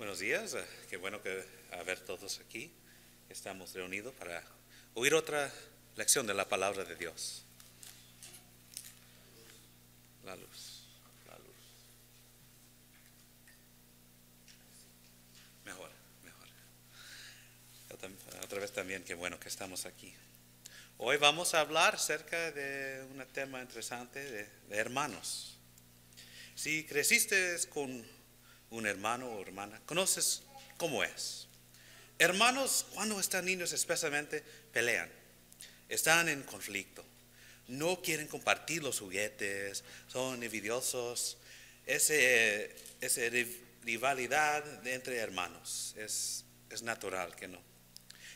Buenos días, qué bueno que ver todos aquí. Estamos reunidos para oír otra lección de la palabra de Dios. La luz. Mejor. Otra vez también, qué bueno que estamos aquí. Hoy vamos a hablar acerca de un tema interesante de hermanos. Si creciste con un hermano o hermana, conoces cómo es. Hermanos, cuando están niños especialmente, pelean, están en conflicto, no quieren compartir los juguetes, son envidiosos. Esa rivalidad entre hermanos es natural que no.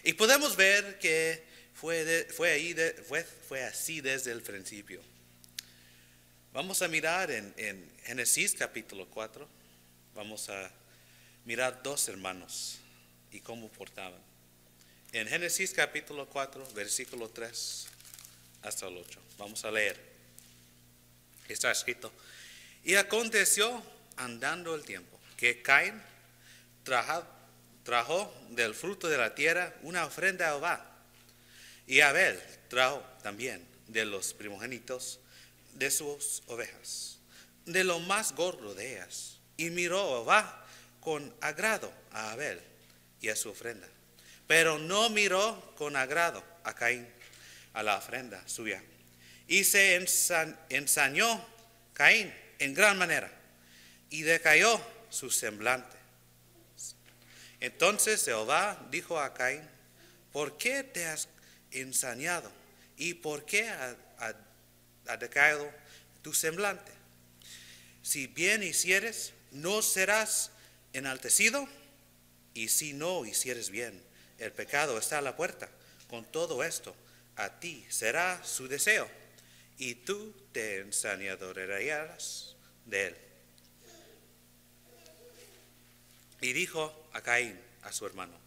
Y podemos ver que fue así desde el principio. Vamos a mirar en Génesis capítulo 4, vamos a mirar dos hermanos y cómo portaban. En Génesis capítulo 4, versículo 3 hasta el 8, vamos a leer. Está escrito: y aconteció andando el tiempo que Caín trajo del fruto de la tierra una ofrenda a Jehová, y Abel trajo también de los primogénitos de sus ovejas, de lo más gordo de ellas. Y miró Jehová con agrado a Abel y a su ofrenda, pero no miró con agrado a Caín, a la ofrenda suya. Y se ensañó Caín en gran manera, y decayó su semblante. Entonces Jehová dijo a Caín: ¿por qué te has ensañado? ¿Y por qué ha decaído tu semblante? Si bien hicieres, ¿no serás enaltecido? Y si no hicieres bien, el pecado está a la puerta. Con todo esto, a ti será su deseo, y tú te ensañadorearás de él. Y dijo a Caín, a su hermano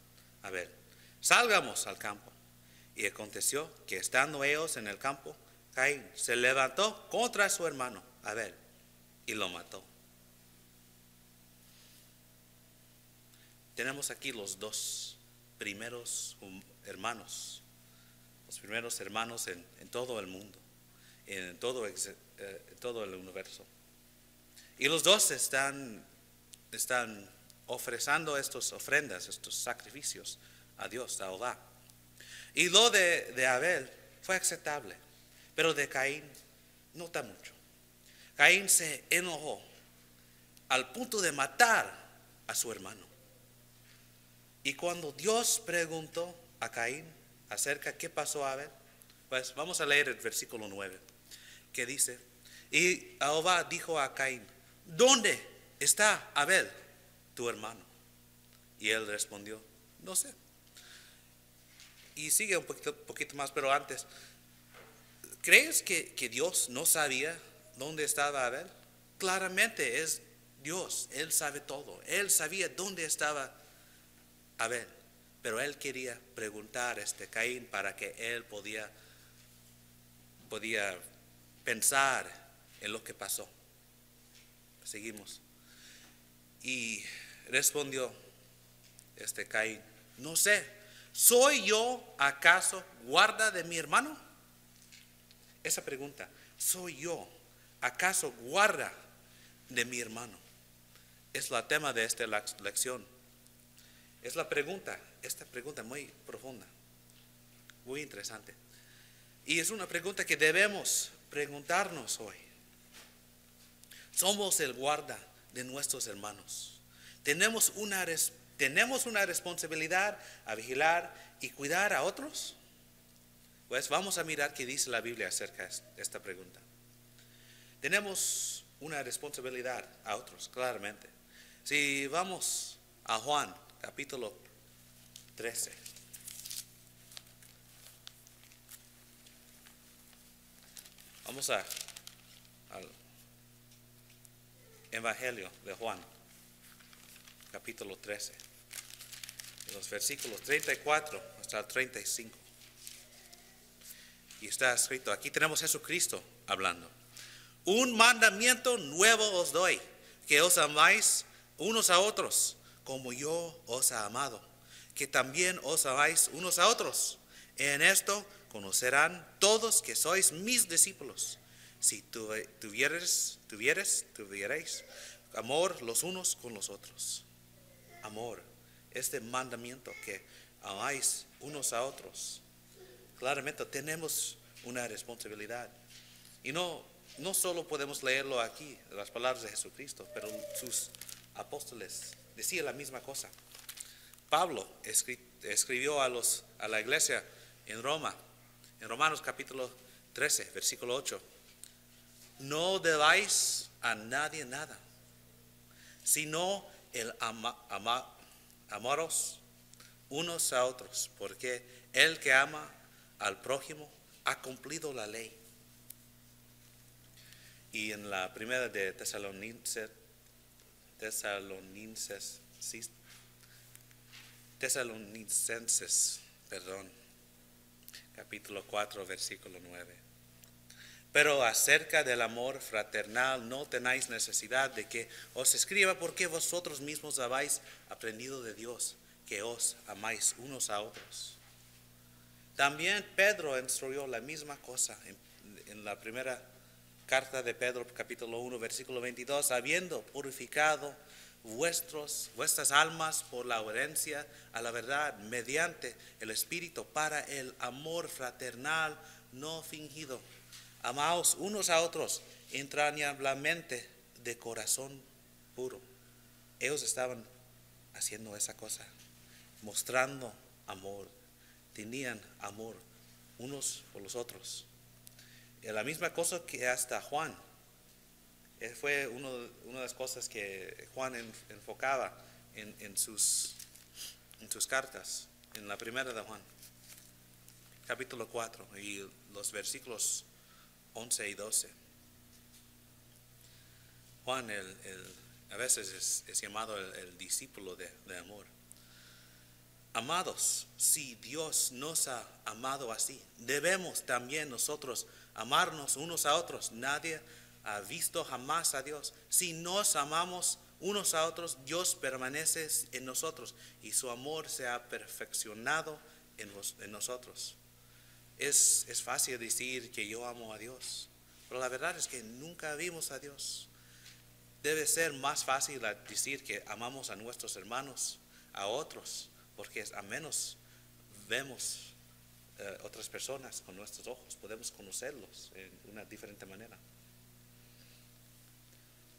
Abel: salgamos al campo. Y aconteció que estando ellos en el campo, Caín se levantó contra su hermano Abel y lo mató. Tenemos aquí los dos primeros hermanos, los primeros hermanos en todo el mundo, en todo el universo. Y los dos están ofreciendo estas ofrendas, estos sacrificios a Dios, a Jehová. Y lo de Abel fue aceptable, pero de Caín no tan mucho. Caín se enojó al punto de matar a su hermano. Y cuando Dios preguntó a Caín acerca de qué pasó a Abel, pues vamos a leer el versículo 9, que dice: y Jehová dijo a Caín: ¿dónde está Abel, tu hermano? Y él respondió: no sé. Y sigue un poquito más, pero antes, ¿crees que Dios no sabía dónde estaba Abel? Claramente es Dios, Él sabe todo. Él sabía dónde estaba Abel, pero él quería preguntar a Caín para que él podía pensar en lo que pasó. Seguimos. Y respondió Caín: no sé, ¿soy yo acaso guarda de mi hermano? Esa pregunta, ¿soy yo acaso guarda de mi hermano? Es el tema de esta lección. Es esta pregunta muy profunda, muy interesante. Y es una pregunta que debemos preguntarnos hoy. ¿Somos el guarda de nuestros hermanos? ¿Tenemos una responsabilidad a vigilar y cuidar a otros? Pues vamos a mirar qué dice la Biblia acerca de esta pregunta. Tenemos una responsabilidad a otros, claramente. Si vamos a Juan capítulo 13. Vamos al Evangelio de Juan, capítulo 13, de los versículos 34 hasta el 35. Y está escrito, aquí tenemos a Jesucristo hablando: un mandamiento nuevo os doy, que os amáis unos a otros, como yo os he amado, que también os amáis unos a otros. En esto conocerán todos que sois mis discípulos, si tuvierais amor los unos con los otros. Amor, este mandamiento que amáis unos a otros. Claramente tenemos una responsabilidad. Y no solo podemos leerlo aquí, las palabras de Jesucristo, pero sus apóstoles decían la misma cosa. Pablo escribió a la iglesia en Roma, en Romanos capítulo 13, versículo 8. No debáis a nadie nada, sino el amaros unos a otros, porque el que ama al prójimo ha cumplido la ley. Y en la primera de Tesalonicenses, capítulo 4, versículo 9. Pero acerca del amor fraternal no tenéis necesidad de que os escriba, porque vosotros mismos habéis aprendido de Dios, que os amáis unos a otros. También Pedro instruyó la misma cosa en la primera carta de Pedro, capítulo 1, versículo 22, habiendo purificado vuestras almas por la obediencia a la verdad mediante el Espíritu para el amor fraternal no fingido. Amaos unos a otros entrañablemente de corazón puro. Ellos estaban haciendo esa cosa, mostrando amor, tenían amor unos por los otros. Y la misma cosa que hasta Juan, fue una de las cosas que Juan enfocaba en sus cartas, en la primera de Juan, capítulo 4 y los versículos 11 y 12. Juan a veces es llamado el discípulo de amor. Amados, si Dios nos ha amado así, debemos también nosotros amarnos unos a otros. Nadie ha visto jamás a Dios. Si nos amamos unos a otros, Dios permanece en nosotros y su amor se ha perfeccionado en nosotros. Es fácil decir que yo amo a Dios, pero la verdad es que nunca vimos a Dios. Debe ser más fácil decir que amamos a nuestros hermanos, a otros, porque a menos vemos otras personas con nuestros ojos, podemos conocerlos en una diferente manera.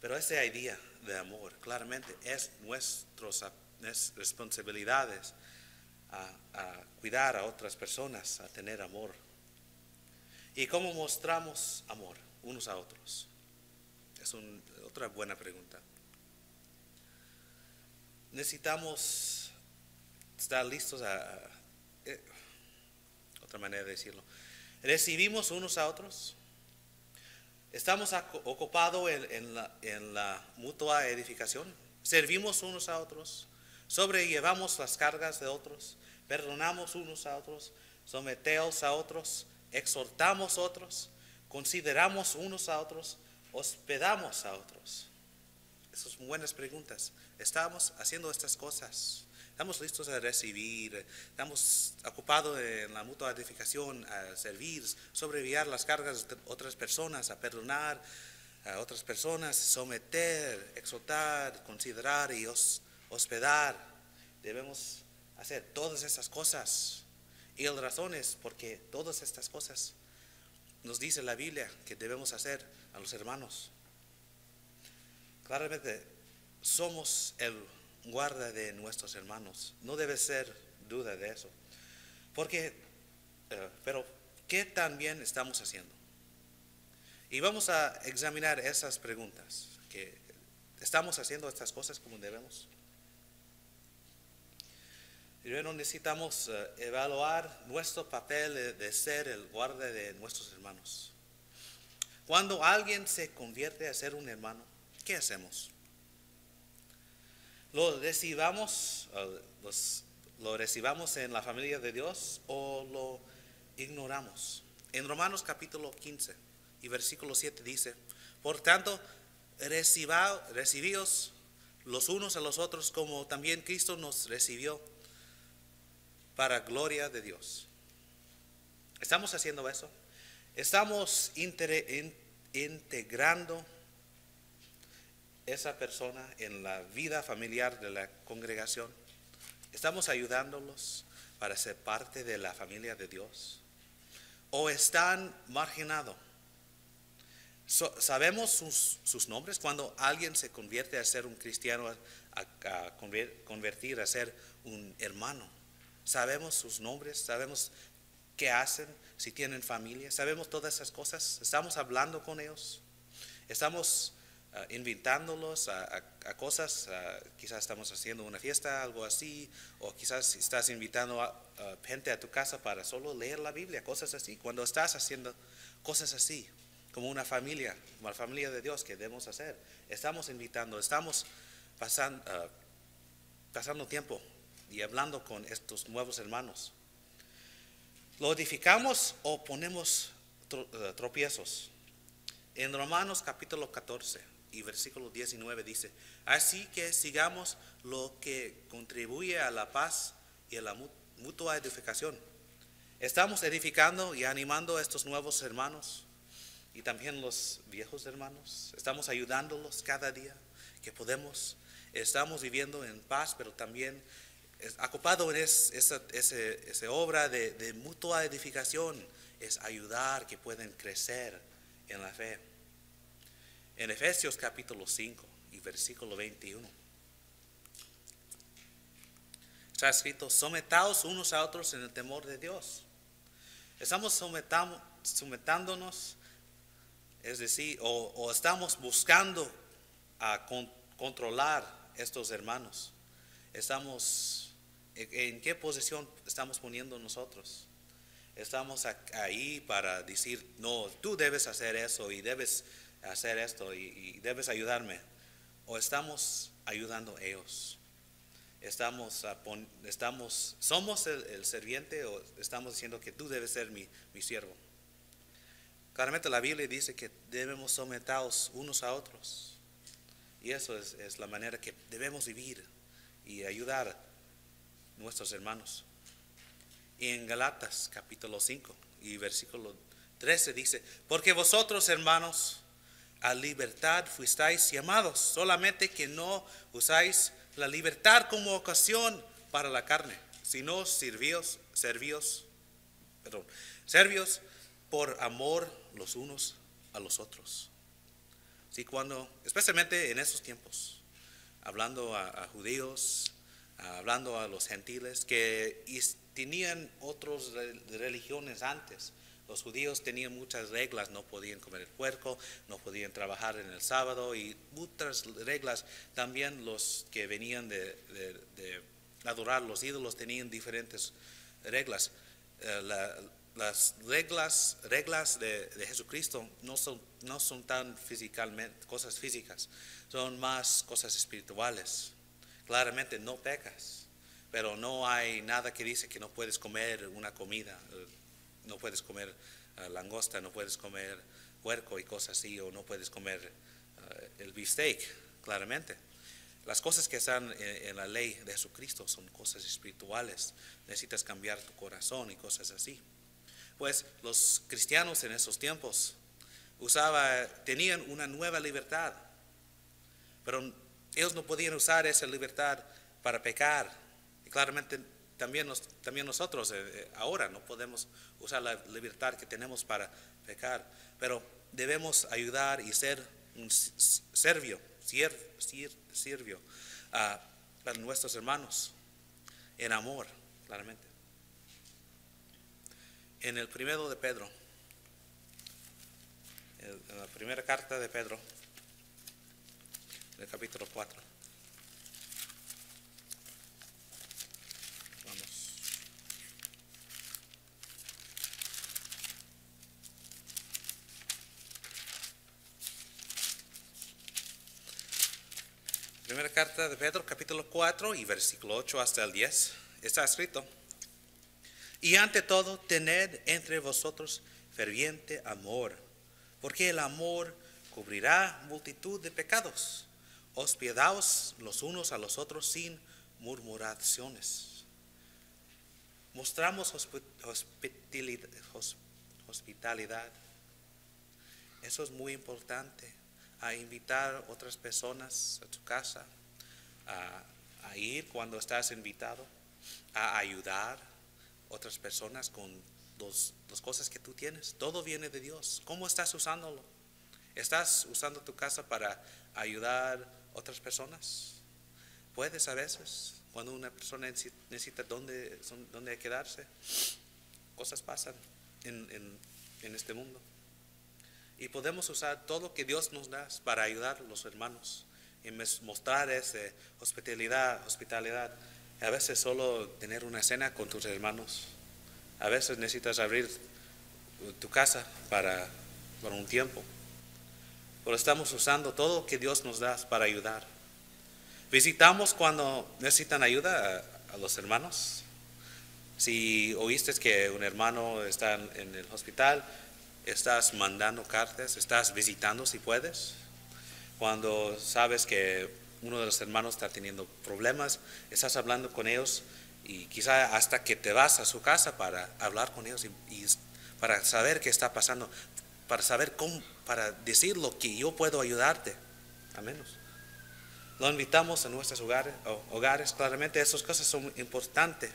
Pero esa idea de amor claramente es nuestras responsabilidades a cuidar a otras personas, a tener amor. ¿Y cómo mostramos amor unos a otros? Es otra buena pregunta. Necesitamos estar listos otra manera de decirlo. ¿Recibimos unos a otros? ¿Estamos ocupados en la mutua edificación? ¿Servimos unos a otros? ¿Sobrellevamos las cargas de otros? ¿Perdonamos unos a otros? ¿Sometemos a otros? ¿Exhortamos a otros? ¿Consideramos unos a otros? ¿Hospedamos a otros? Esas son buenas preguntas. ¿Estamos haciendo estas cosas? ¿Estamos listos a recibir? ¿Estamos ocupados en la mutua edificación, a servir, sobrellevar las cargas de otras personas, a perdonar a otras personas, someter, exhortar, considerar y hospedar? Debemos hacer todas esas cosas. Y la razón es porque todas estas cosas nos dice la Biblia que debemos hacer a los hermanos. Claramente somos el guarda de nuestros hermanos. No debe ser duda de eso. Pero ¿qué también estamos haciendo? Y vamos a examinar esas preguntas. Que ¿estamos haciendo estas cosas como debemos? Primero necesitamos evaluar nuestro papel de ser el guarda de nuestros hermanos. Cuando alguien se convierte a ser un hermano, ¿qué hacemos? ¿Lo recibamos en la familia de Dios o lo ignoramos? En Romanos capítulo 15 y versículo 7 dice: por tanto, recibíos los unos a los otros como también Cristo nos recibió para gloria de Dios. ¿Estamos haciendo eso? ¿Estamos integrando esa persona en la vida familiar de la congregación? ¿Estamos ayudándolos para ser parte de la familia de Dios? ¿O están marginados? ¿Sabemos sus nombres? Cuando alguien se convierte a ser un cristiano, a convertir a ser un hermano, ¿sabemos sus nombres? ¿Sabemos qué hacen? Si tienen familia, ¿sabemos todas esas cosas? ¿Estamos hablando con ellos? ¿Estamos invitándolos a cosas? Quizás estamos haciendo una fiesta, algo así, o quizás estás invitando a gente a tu casa para solo leer la Biblia, cosas así. Cuando estás haciendo cosas así, como una familia de Dios que debemos hacer, estamos invitando, estamos pasando tiempo y hablando con estos nuevos hermanos. ¿Lo edificamos o ponemos tropiezos? En Romanos capítulo 14 y versículo 19 dice: así que sigamos lo que contribuye a la paz y a la mutua edificación. ¿Estamos edificando y animando a estos nuevos hermanos y también los viejos hermanos? ¿Estamos ayudándolos cada día que podemos? ¿Estamos viviendo en paz, pero también ocupado en esa obra de mutua edificación? Es ayudar que puedan crecer en la fe. En Efesios capítulo 5 y versículo 21 está escrito: sometaos unos a otros en el temor de Dios. Estamos sometándonos, es decir, o estamos buscando a controlar estos hermanos. ¿En qué posición estamos poniendo nosotros? Estamos ahí para decir: no, tú debes hacer eso y debes hacer esto y debes ayudarme. ¿O estamos ayudando a ellos? ¿Somos el serviente o estamos diciendo que tú debes ser mi siervo? Claramente la Biblia dice que debemos someternos unos a otros. Y eso es la manera que debemos vivir y ayudar a nuestros hermanos. Y en Galatas capítulo 5 y versículo 13 dice: porque vosotros, hermanos, a libertad fuisteis llamados, solamente que no usáis la libertad como ocasión para la carne, sino servios por amor los unos a los otros. Sí, especialmente en esos tiempos, hablando a judíos, hablando a los gentiles que tenían otras religiones antes. Los judíos tenían muchas reglas: no podían comer el puerco, no podían trabajar en el sábado y otras reglas. También los que venían de adorar los ídolos tenían diferentes reglas. Las reglas de Jesucristo no son tan físicamente cosas físicas, son más cosas espirituales. Claramente no pecas, pero no hay nada que dice que no puedes comer una comida. No puedes comer langosta, no puedes comer puerco y cosas así, o no puedes comer el beefsteak, claramente. Las cosas que están en la ley de Jesucristo son cosas espirituales. Necesitas cambiar tu corazón y cosas así. Pues los cristianos en esos tiempos tenían una nueva libertad, pero ellos no podían usar esa libertad para pecar. Y claramente también nosotros ahora no podemos usar la libertad que tenemos para pecar, pero debemos ayudar y ser un siervo para nuestros hermanos en amor, claramente. En el primero de Pedro, en la primera carta de Pedro, en el capítulo 4. Primera carta de Pedro, capítulo 4 y versículo 8 hasta el 10, está escrito: y ante todo, tened entre vosotros ferviente amor, porque el amor cubrirá multitud de pecados. hospedaos los unos a los otros sin murmuraciones. Mostramos hospitalidad. Eso es muy importante. A invitar otras personas a tu casa, a ir cuando estás invitado, a ayudar otras personas con las cosas que tú tienes. Todo viene de Dios. ¿Cómo estás usándolo? ¿Estás usando tu casa para ayudar a otras personas? Puedes a veces, cuando una persona necesita dónde quedarse, cosas pasan en este mundo. Y podemos usar todo lo que Dios nos da para ayudar a los hermanos y mostrar esa hospitalidad. A veces solo tener una cena con tus hermanos. A veces necesitas abrir tu casa para un tiempo. Pero estamos usando todo lo que Dios nos da para ayudar. Visitamos cuando necesitan ayuda a los hermanos. Si oíste que un hermano está en el hospital, estás mandando cartas, estás visitando si puedes. Cuando sabes que uno de los hermanos está teniendo problemas, estás hablando con ellos y quizá hasta que te vas a su casa para hablar con ellos y para saber qué está pasando, para saber cómo, para decir lo que yo puedo ayudarte, al menos. Lo invitamos a nuestros hogares, claramente esas cosas son importantes,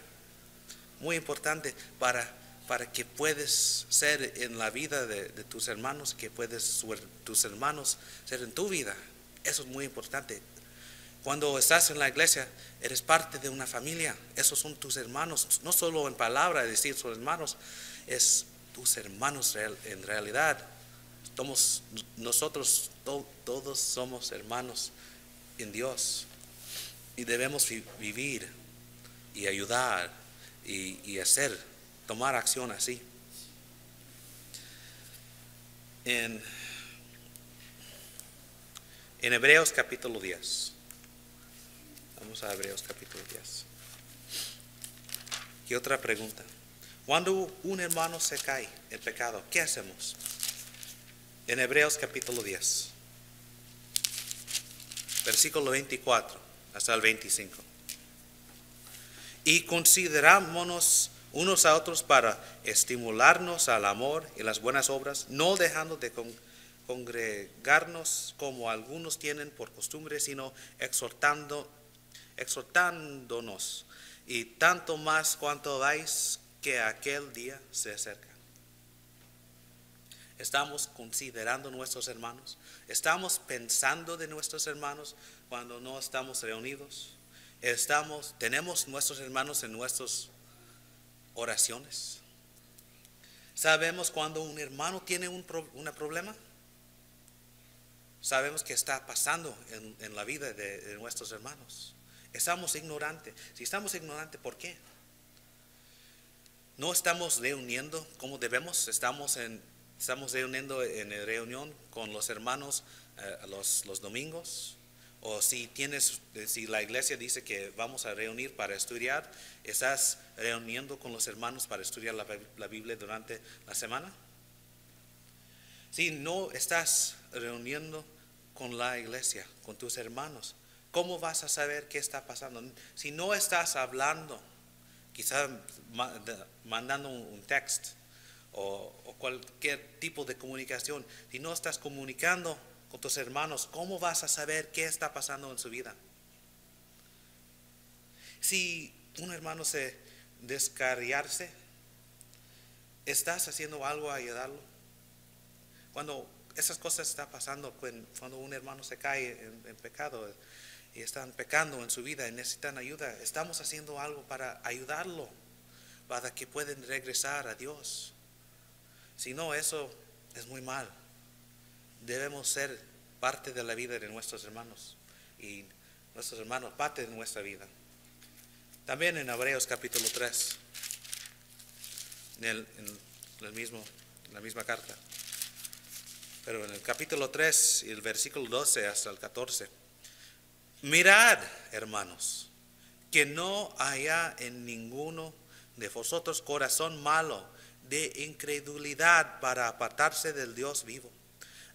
muy importantes para que puedas ser en la vida de tus hermanos, que puedes tus hermanos ser en tu vida. Eso es muy importante. Cuando estás en la iglesia, eres parte de una familia. Esos son tus hermanos, no solo en palabra decir son hermanos, es tus hermanos en realidad. Nosotros todos somos hermanos en Dios y debemos vivir y ayudar y tomar acción así. En Hebreos capítulo 10. Vamos a Hebreos capítulo 10. ¿Qué otra pregunta? Cuando un hermano se cae en pecado, ¿qué hacemos? En Hebreos capítulo 10, versículo 24 hasta el 25. Y considerámonos unos a otros para estimularnos al amor y las buenas obras, no dejando de congregarnos como algunos tienen por costumbre, sino exhortándonos, y tanto más cuanto veis que aquel día se acerca. Estamos considerando nuestros hermanos, estamos pensando de nuestros hermanos cuando no estamos reunidos, tenemos nuestros hermanos en nuestras oraciones. Sabemos cuando un hermano tiene un problema, sabemos que está pasando en la vida de nuestros hermanos. Estamos ignorantes. Si estamos ignorantes, ¿por qué? No estamos reuniendo como debemos. Estamos reuniendo en reunión con los hermanos los domingos. O si la iglesia dice que vamos a reunir para estudiar, ¿estás reuniendo con los hermanos para estudiar la Biblia durante la semana? Si no estás reuniendo con la iglesia, con tus hermanos, ¿cómo vas a saber qué está pasando? Si no estás hablando, quizá mandando un text o cualquier tipo de comunicación, si no estás comunicando con tus hermanos, ¿cómo vas a saber qué está pasando en su vida? Si un hermano se descarriarse, ¿estás haciendo algo a ayudarlo? Cuando esas cosas están pasando, cuando un hermano se cae en pecado y están pecando en su vida y necesitan ayuda, ¿estamos haciendo algo para ayudarlo, para que puedan regresar a Dios? Si no, eso es muy mal. Debemos ser parte de la vida de nuestros hermanos y nuestros hermanos parte de nuestra vida. También en Hebreos capítulo 3, en la misma carta, pero en el capítulo 3 y el versículo 12 hasta el 14. Mirad, hermanos, que no haya en ninguno de vosotros corazón malo de incredulidad para apartarse del Dios vivo.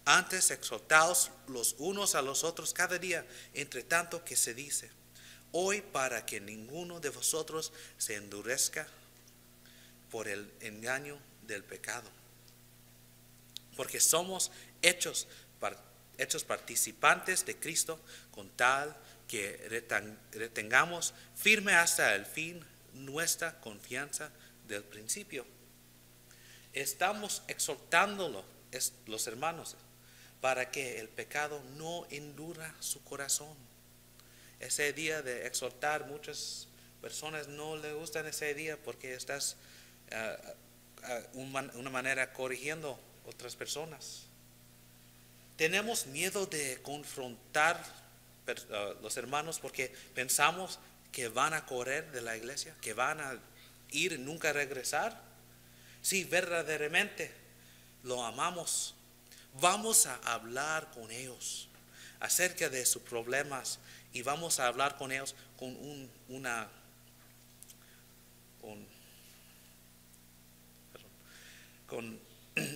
Antes exhortaos los unos a los otros cada día, entre tanto que se dice, hoy, para que ninguno de vosotros se endurezca por el engaño del pecado. Porque somos hechos participantes de Cristo, con tal que retengamos firme hasta el fin nuestra confianza del principio. Estamos exhortándolo, los hermanos, para que el pecado no endura su corazón. Ese día de exhortar, muchas personas no le gustan ese día porque estás una manera corrigiendo otras personas. Tenemos miedo de confrontar los hermanos porque pensamos que van a correr de la iglesia, que van a ir y nunca regresar. Si verdaderamente lo amamos, vamos a hablar con ellos acerca de sus problemas y vamos a hablar con ellos con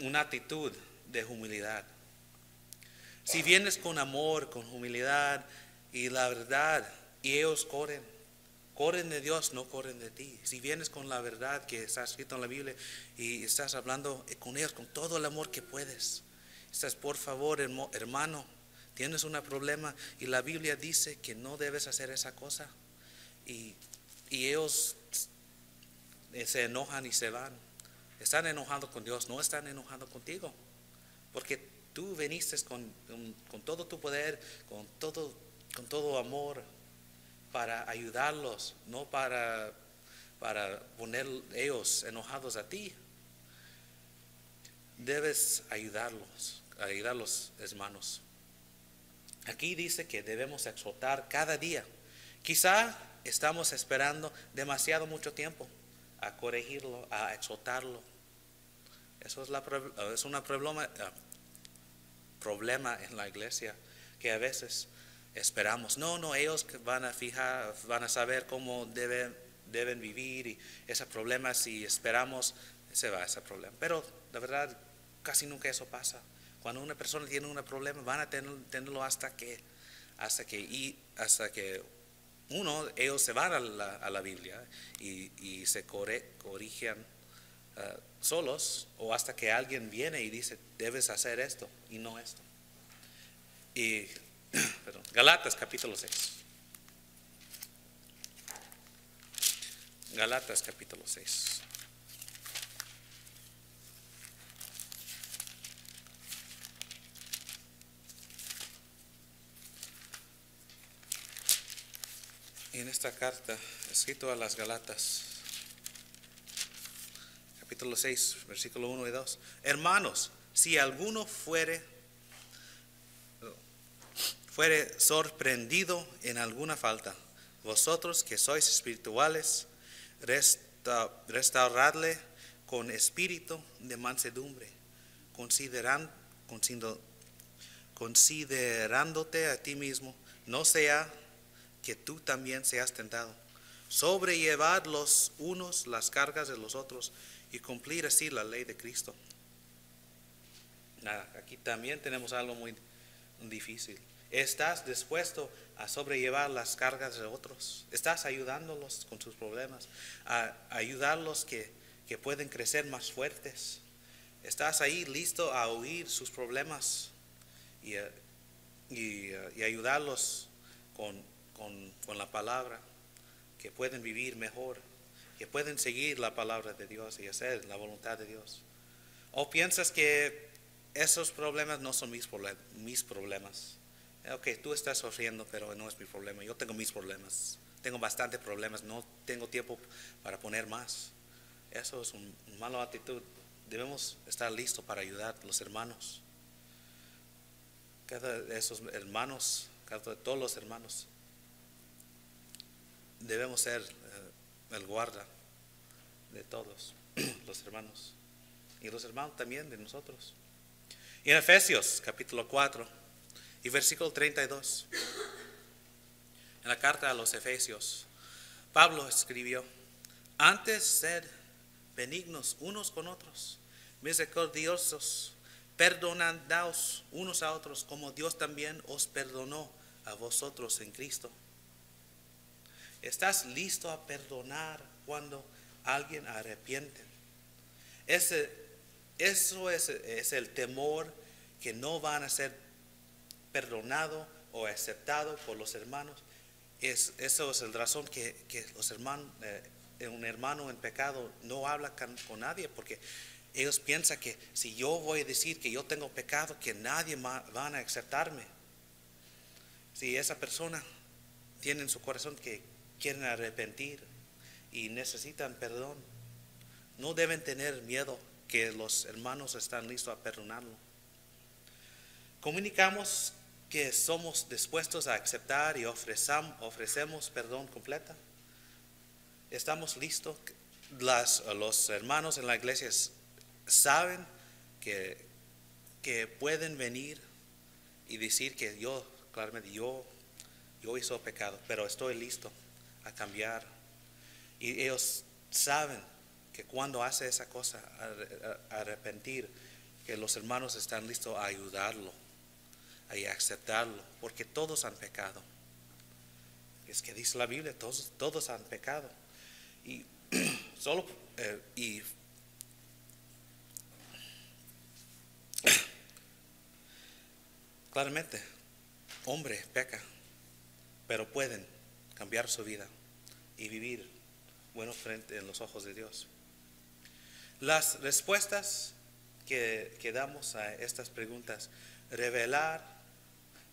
una actitud de humildad. Si vienes con amor, con humildad y la verdad, y ellos corren de Dios, no corren de ti. Si vienes con la verdad que está escrito en la Biblia y estás hablando con ellos con todo el amor que puedes, estás, por favor, hermano, tienes un problema y la Biblia dice que no debes hacer esa cosa, y ellos se enojan y se van. Están enojados con Dios, no están enojados contigo, porque tú viniste con todo tu poder, con todo amor, para ayudarlos, no para poner ellos enojados a ti. Debes ayudarlos, hermanos. Aquí dice que debemos exhortar cada día. Quizá estamos esperando demasiado mucho tiempo a corregirlo, a exhortarlo. Eso es un problema en la iglesia, que a veces esperamos, ellos van a saber cómo deben vivir, y ese problema, si esperamos, se va ese problema. Pero la verdad, casi nunca eso pasa. Cuando una persona tiene un problema, van a tenerlo hasta que ellos se van a la Biblia y se corrigen solos, o hasta que alguien viene y dice, debes hacer esto y no esto. Y Galatas capítulo 6. Galatas capítulo 6. Y en esta carta, escrito a las Galatas, capítulo 6, versículo 1 y 2. Hermanos, si alguno fuere sorprendido en alguna falta, vosotros que sois espirituales, restauradle con espíritu de mansedumbre, considerándote a ti mismo, no sea que tú también seas tentado. Sobrellevad los unos las cargas de los otros y cumplir así la ley de Cristo. Aquí también tenemos algo muy difícil. ¿Estás dispuesto a sobrellevar las cargas de otros? ¿Estás ayudándolos con sus problemas? ¿A ayudarlos que pueden crecer más fuertes? ¿Estás ahí listo a oír sus problemas y ayudarlos con la palabra, que pueden vivir mejor, que pueden seguir la palabra de Dios y hacer la voluntad de Dios? ¿O piensas que esos problemas no son mis problemas? Ok, tú estás sufriendo, pero no es mi problema. Yo tengo mis problemas. Tengo bastantes problemas. No tengo tiempo para poner más. Eso es una mala actitud. Debemos estar listos para ayudar a los hermanos. Cada de esos hermanos, cada de todos los hermanos, debemos ser el guarda de todos los hermanos. Y los hermanos también de nosotros. Y en Efesios capítulo 4 y versículo 32, en la carta a los Efesios, Pablo escribió: antes sed benignos unos con otros, misericordiosos, Perdonadaos unos a otros como Dios también os perdonó a vosotros en Cristo. ¿Estás listo a perdonar cuando alguien arrepiente? Eso es el temor que no van a ser perdonados o aceptados por los hermanos. Eso es la razón que los hermanos, un hermano en pecado no habla con nadie, porque ellos piensan que si yo voy a decir que yo tengo pecado, que nadie van a aceptarme. Si esa persona tiene en su corazón que quieren arrepentir y necesitan perdón, no deben tener miedo que los hermanos están listos a perdonarlo. Comunicamos que somos dispuestos a aceptar y ofrecemos perdón completa. Estamos listos. Los hermanos en la iglesia saben que pueden venir y decir que claramente yo hice pecado, pero estoy listo a cambiar. Y ellos saben que cuando hace esa cosa, arrepentir, que los hermanos están listos a ayudarlo, a aceptarlo, porque todos han pecado. Es que dice la Biblia, todos han pecado. Y claramente, hombre peca, pero pueden cambiar su vida y vivir bueno frente en los ojos de Dios. Las respuestas que damos a estas preguntas revelar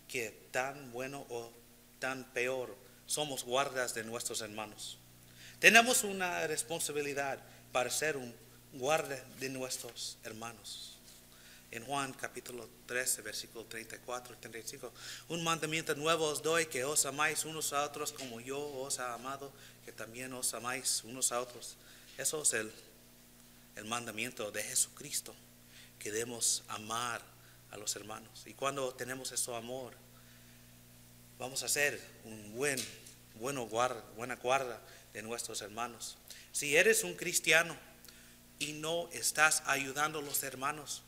que tan bueno o tan peor somos guardas de nuestros hermanos. Tenemos una responsabilidad para ser un guarda de nuestros hermanos. En Juan capítulo 13, versículo 34 y 35, un mandamiento nuevo os doy, que os amáis unos a otros como yo os he amado, que también os amáis unos a otros. Eso es el mandamiento de Jesucristo, que debemos amar a los hermanos. Y cuando tenemos ese amor, vamos a ser buena guarda de nuestros hermanos. Si eres un cristiano y no estás ayudando a los hermanos,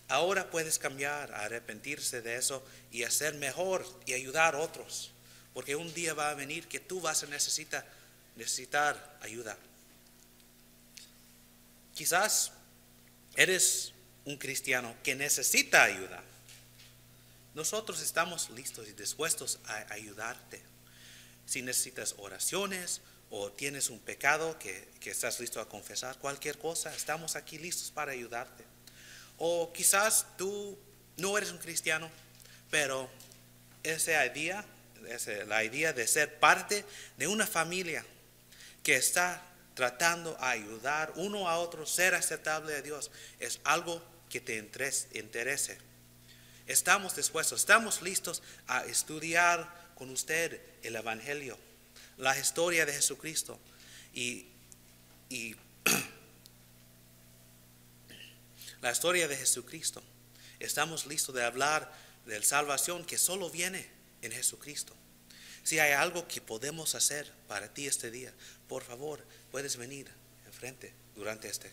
ahora puedes cambiar, a arrepentirse de eso y hacer mejor y ayudar a otros, porque un día va a venir que tú vas a necesitar ayuda. Quizás eres un cristiano que necesita ayuda. Nosotros estamos listos y dispuestos a ayudarte. Si necesitas oraciones o tienes un pecado que estás listo a confesar, cualquier cosa, estamos aquí listos para ayudarte. O quizás tú no eres un cristiano, pero la idea de ser parte de una familia que está tratando a ayudar uno a otro, ser aceptable a Dios, es algo que te interese. Estamos dispuestos, estamos listos a estudiar con usted el Evangelio, la historia de Jesucristo y la historia de Jesucristo. Estamos listos de hablar de la salvación que solo viene en Jesucristo. Si hay algo que podemos hacer para ti este día, por favor, puedes venir enfrente durante este